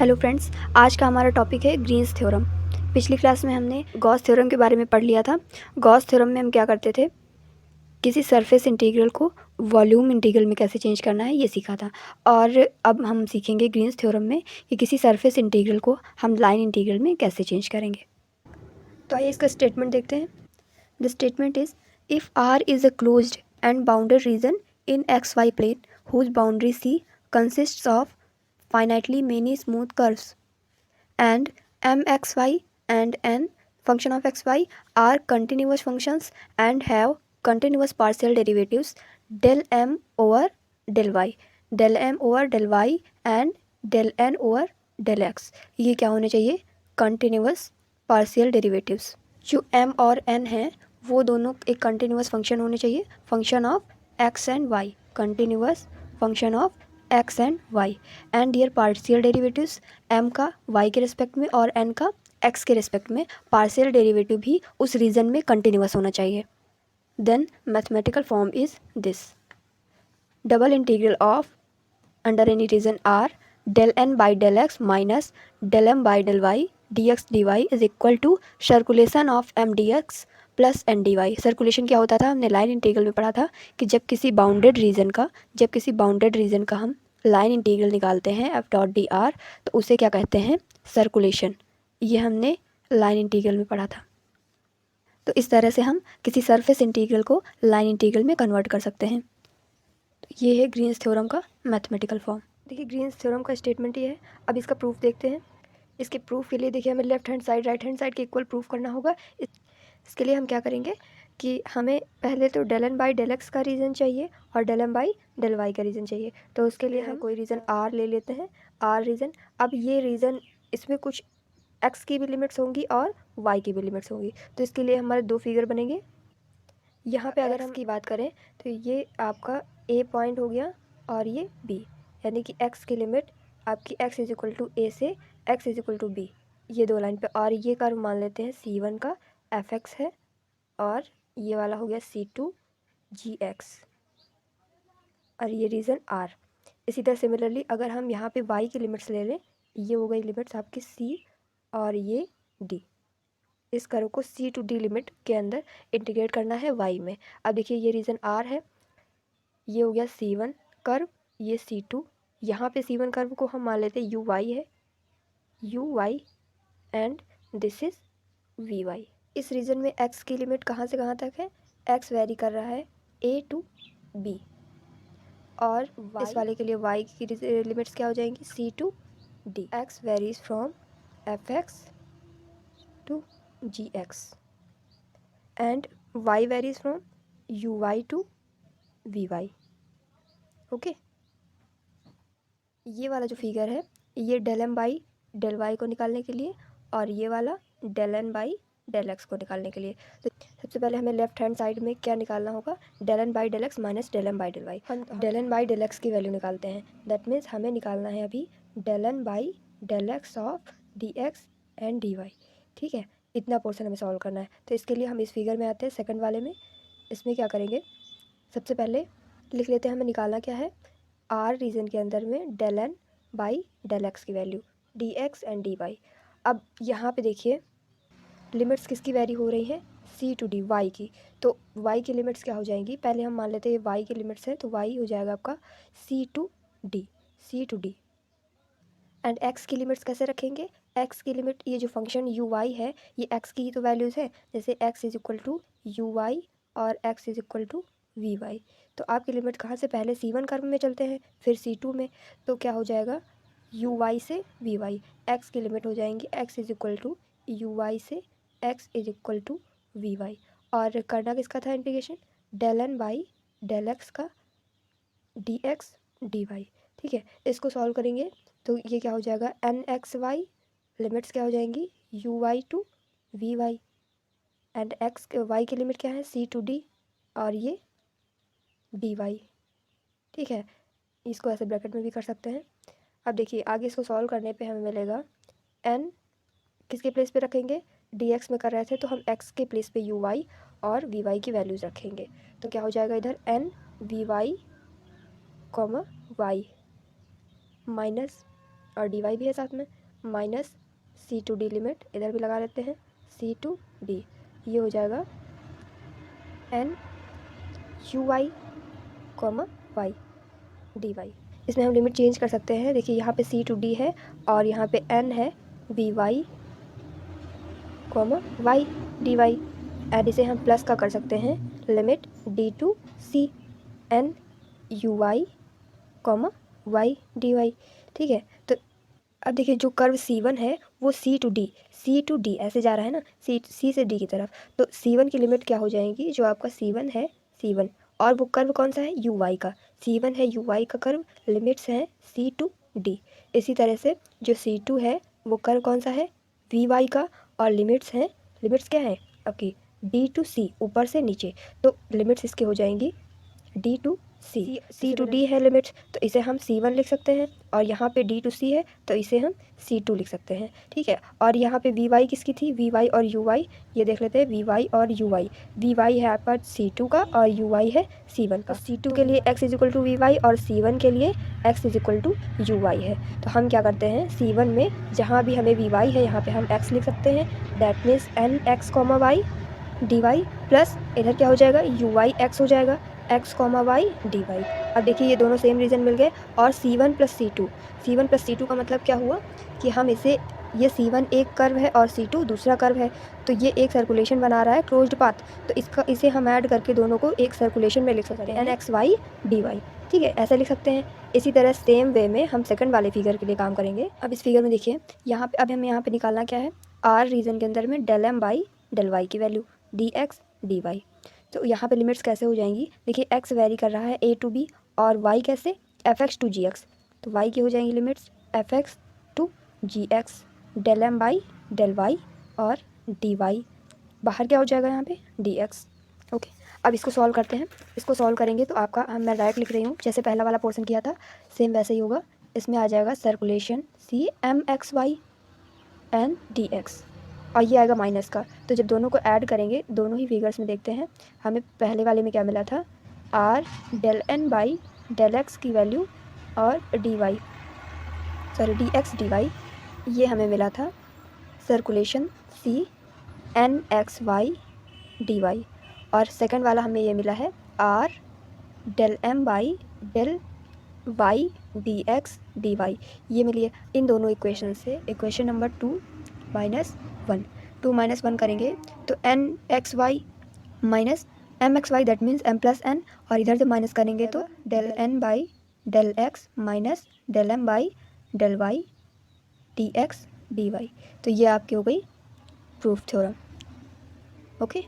Hello friends, आज का हमारा टॉपिक है ग्रीन्स थ्योरम। पिछली क्लास में हमने गॉस थ्योरम के बारे में पढ़ लिया था। गॉस थ्योरम में हम क्या करते थे, किसी सरफेस इंटीग्रल को वॉल्यूम इंटीग्रल में कैसे चेंज करना है ये सीखा था। और अब हम सीखेंगे ग्रीन्स थ्योरम में कि किसी सरफेस इंटीग्रल को हम लाइन इंटीग्रल में कैसे चेंज करेंगे। तो आइए इसका स्टेटमेंट देखते हैं। The statement is, if R is a closed and bounded region in x y plane whose boundary C consists of finitely many smooth curves, and mxy and n function of xy are continuous functions and have continuous partial derivatives del m over del m over del y and del n over del x। ये क्या होने चाहिए, continuous partial derivatives। जो m और n है वो दोनों एक continuous function होने चाहिए, function of x and y, continuous function of x and y, and their partial derivatives M का वाई के रिस्पेक्ट में और एन का एक्स के रिस्पेक्ट में पार्शियल डेरिवेटिव भी उस रीजन में कंटिन्यूस होना चाहिए। Then mathematical form is this, double integral of under any region R del N by del x minus del M by del y d x D y is equal to circulation of M d x plus N d y. Circulation क्या होता था, हमने line integral में पढ़ा था कि जब किसी बाउंडेड रीजन का हम लाइन इंटीग्रल निकालते हैं एफ डॉट डी आर, तो उसे क्या कहते हैं, सर्कुलेशन। ये हमने लाइन इंटीग्रल में पढ़ा था। तो इस तरह से हम किसी सरफेस इंटीग्रल को लाइन इंटीग्रल में कन्वर्ट कर सकते हैं। तो ये है ग्रीन्स थ्योरम का मैथमेटिकल फॉर्म। देखिए ग्रीन्स थ्योरम का स्टेटमेंट ये है। अब इसका प्रूफ देखते हैं। इसके प्रूफ के लिए देखिए हमें left hand side right hand side के इक्वल प्रूफ करना होगा। इसके लिए हम क्या करेंगे कि हमें पहले तो del N by del x का रीज़न चाहिए और del M by del y का रीज़न चाहिए। तो उसके लिए हम कोई रीज़न आर ले लेते हैं, आर रीज़न। अब ये रीज़न, इसमें कुछ एक्स की भी लिमिट्स होंगी और वाई की भी लिमिट्स होंगी। तो इसके लिए हमारे दो फिगर बनेंगे। यहाँ पे अगर हम की बात करें तो ये आपका ए पॉइंट हो गया और ये बी, यानी कि एक्स की लिमिट आपकी x is equal to a से x is equal to b, ये दो लाइन पे। और ये कर्व मान लेते हैं C1 का एफ एक्स है और ये वाला हो गया C2 जी एक्स और ये रीज़न आर। इसी तरह सिमिलरली अगर हम यहाँ पे y की लिमिट्स ले लें, ये हो गई लिमिट्स आपकी C और ये D। इस कर्व को C टू D लिमिट के अंदर इंटीग्रेट करना है y में। अब देखिए ये रीज़न R है, ये हो गया C1 कर्व, ये C2। यहाँ पे C1 कर्व को हम मान लेते हैं UY है, UY and this is VY। इस रीजन में x की लिमिट कहाँ से कहाँ तक है, x वेरी कर रहा है A टू B और इस वाले के लिए y की लिमिट्स क्या हो जाएंगी, C to D। x varies from fx to gx and y varies from uy to vy। Okay, ये वाला जो फिगर है ये del M by del y को निकालने के लिए और ये वाला del N by del x को निकालने के लिए। तो सबसे पहले हमें लेफ्ट हैंड साइड में क्या निकालना होगा, del N by del x minus del M by del Y. हम del N by del x की वैल्यू निकालते हैं। दैट मीन्स हमें निकालना है अभी del N by del X of D X and D Y. ठीक है, इतना पोर्शन हमें सॉल्व करना है। तो इसके लिए हम इस फिगर में आते हैं, सेकेंड वाले में। इसमें क्या करेंगे, सबसे पहले लिख लेते हैं हमें निकालना क्या है, आर रीजन के अंदर में del N by del x की value, D X and D Y. अब यहाँ पे देखिए लिमिट्स किसकी वेरी हो रही है, सी टू डी, वाई की। तो वाई की लिमिट्स क्या हो जाएंगी, पहले हम मान लेते हैं वाई की लिमिट्स है, तो वाई हो जाएगा आपका C to D, C to D. And X की लिमिट्स कैसे रखेंगे, एक्स की लिमिट, ये जो फंक्शन यू वाई है ये एक्स की ही तो वैल्यूज़ है, जैसे X is equal to you Y और X is equal to we Y. तो आपकी लिमिट कहाँ से, पहले C1 कर्व में चलते हैं फिर C2 में। तो क्या हो जाएगा, यू वाई से वी वाई, एक्स की लिमिट हो जाएंगी X is equal to you Y से x is equal to we Y. और करना किसका था integration, del N by del x का डी एक्स डी वाई। ठीक है, इसको सॉल्व करेंगे तो ये क्या हो जाएगा, एन एक्स वाई, लिमिट्स क्या हो जाएंगी u y to we y and x y की लिमिट क्या है सी टू डी और ये डी वाई। ठीक है, इसको ऐसे ब्रैकेट में भी कर सकते हैं। अब देखिए आगे इसको सॉल्व करने पे हमें मिलेगा एन किसके प्लेस पे रखेंगे, डी एक्स में कर रहे थे तो हम एक्स के प्लेस पे यू वाई और वी वाई की वैल्यूज़ रखेंगे। तो क्या हो जाएगा इधर N v y comma y minus और dy भी है साथ में, minus C to D limit इधर भी लगा लेते हैं, सी टू डी, ये हो जाएगा N u y comma y d y. इसमें हम लिमिट चेंज कर सकते हैं। देखिए यहाँ पे सी टू डी है और यहाँ पे एन है v y comma y d y, and इसे हम प्लस का कर सकते हैं, limit D to C N u y comma y d Y. ठीक है, तो अब देखिए जो कर्व C1 है वो सी टू डी ऐसे जा रहा है ना, सी से डी की तरफ, तो C1 की लिमिट क्या हो जाएगी, जो आपका C1 है C1, और वो कर्व कौन सा है यू वाई का, C1 है यू वाई का कर्व, लिमिट्स हैं सी टू डी। इसी तरह से जो C2 है वो कर्व कौन सा है वी वाई का, और लिमिट्स क्या है आपकी डी टू सी, ऊपर से नीचे, तो लिमिट्स इसके हो जाएंगी D to C to D है लिमिट्स, तो इसे हम C1 लिख सकते हैं, और यहाँ पे डी टू सी है तो इसे हम C2 लिख सकते हैं। ठीक है, और यहाँ पे वी वाई किसकी थी, वी वाई और यू वाई, ये देख लेते हैं वी वाई और यू वाई। वी वाई है आपका C2 का और यू वाई है C1 का। C2 के लिए x is equal to we Y और C1 के लिए x is equal to you y है। तो हम क्या करते हैं, C1 में जहाँ भी हमें वी वाई है यहाँ पर हम x लिख सकते हैं, that means N x comma y d y, plus इधर क्या हो जाएगा यू वाई एक्स हो जाएगा, x comma y d Y. अब देखिए ये दोनों सेम रीजन मिल गए, और C1 प्लस C2 का मतलब क्या हुआ कि हम इसे, ये C1 एक कर्व है और C2 दूसरा कर्व है, तो ये एक सर्कुलेशन बना रहा है क्लोज्ड पाथ, तो इसे हम ऐड करके दोनों को एक सर्कुलेशन में लिख सकते हैं, N x y d Y. ठीक है, ऐसे लिख सकते हैं। इसी तरह सेम वे में हम सेकंड वाले फिगर के लिए काम करेंगे। अब इस फिगर में देखिए यहाँ पे, अब हमें यहाँ पे निकालना क्या है, आर रीजन के अंदर में del M by del Y की value, D x D Y. तो यहाँ पे लिमिट्स कैसे हो जाएंगी, देखिए x वेरी कर रहा है a टू b, और y कैसे fx टू gx, तो y की हो जाएंगी limits fx to gx, del M by del y और dy, बाहर क्या हो जाएगा यहाँ पे dx। ओके, अब इसको सॉल्व करते हैं। इसको सॉल्व करेंगे तो आपका, मैं डायरेक्ट लिख रही हूँ जैसे पहला वाला पोर्शन किया था सेम वैसे ही होगा। इसमें आ जाएगा circulation C M x y N d x, और ये आएगा माइनस का। तो जब दोनों को ऐड करेंगे, दोनों ही फिगर्स में देखते हैं, हमें पहले वाले में क्या मिला था, R del N by del x की वैल्यू और d y, sorry d x D y, ये हमें मिला था circulation C N x y d y, और सेकंड वाला हमें ये मिला है R del M by del y d x D y, ये मिली है इन दोनों इक्वेशन से। इक्वेशन नंबर 2 माइनस 1 करेंगे तो N x y minus M x y, that means M plus N, और इधर से माइनस करेंगे तो del N by del x minus del M by del y d x D Y. तो ये आपकी हो गई प्रूफ थ्योरम। ओके।